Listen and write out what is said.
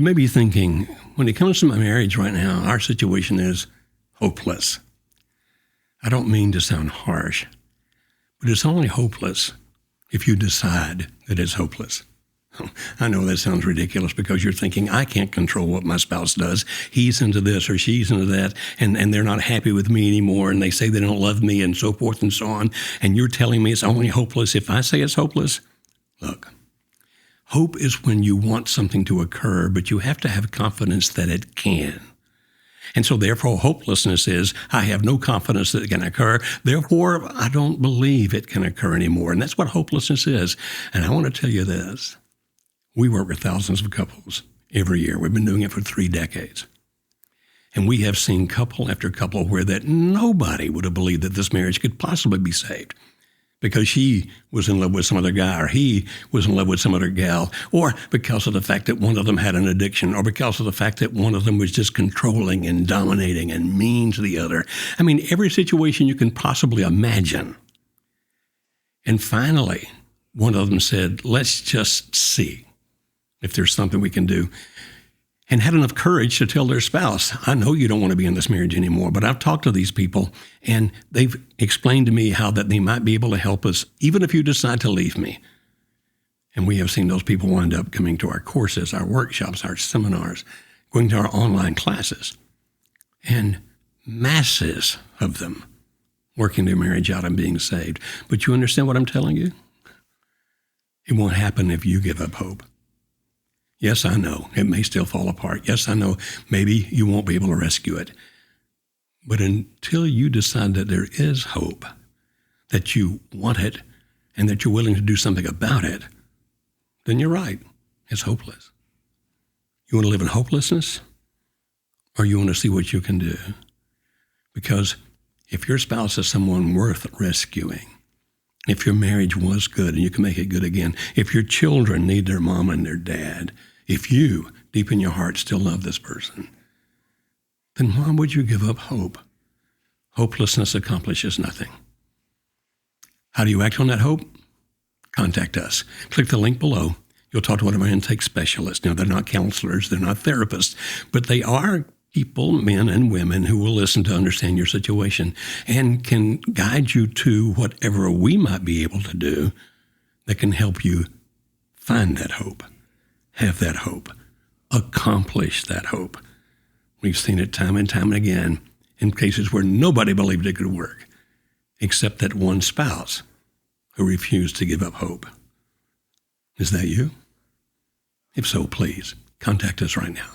You may be thinking, when it comes to my marriage right now, our situation is hopeless. I don't mean to sound harsh, but it's only hopeless if you decide that it's hopeless. I know that sounds ridiculous because you're thinking, I can't control what my spouse does. He's into this or she's into that, and they're not happy with me anymore, and they say they don't love me, and so forth and so on. And you're telling me it's only hopeless if I say it's hopeless? Look, hope is when you want something to occur, but you have to have confidence that it can. And so therefore, hopelessness is, I have no confidence that it can occur. Therefore, I don't believe it can occur anymore. And that's what hopelessness is. And I want to tell you this. We work with thousands of couples every year. We've been doing it for 3 decades. And we have seen couple after couple where that nobody would have believed that this marriage could possibly be saved because she was in love with some other guy or he was in love with some other gal, or because of the fact that one of them had an addiction, or because of the fact that one of them was just controlling and dominating and mean to the other. I mean, every situation you can possibly imagine. And finally, one of them said, let's just see if there's something we can do, and had enough courage to tell their spouse, I know you don't want to be in this marriage anymore, but I've talked to these people, and they've explained to me how that they might be able to help us, even if you decide to leave me. And we have seen those people wind up coming to our courses, our workshops, our seminars, going to our online classes, and masses of them working their marriage out and being saved. But you understand what I'm telling you? It won't happen if you give up hope. Yes, I know it may still fall apart. Yes, I know maybe you won't be able to rescue it. But until you decide that there is hope, that you want it, and that you're willing to do something about it, then you're right. It's hopeless. You want to live in hopelessness, or you want to see what you can do? Because if your spouse is someone worth rescuing, if your marriage was good and you can make it good again, if your children need their mom and their dad, if you, deep in your heart, still love this person, then why would you give up hope? Hopelessness accomplishes nothing. How do you act on that hope? Contact us. Click the link below. You'll talk to one of our intake specialists. Now, they're not counselors, they're not therapists, but they are people, men and women, who will listen to understand your situation and can guide you to whatever we might be able to do that can help you find that hope, have that hope, accomplish that hope. We've seen it time and time again in cases where nobody believed it could work, except that one spouse who refused to give up hope. Is that you? If so, please contact us right now.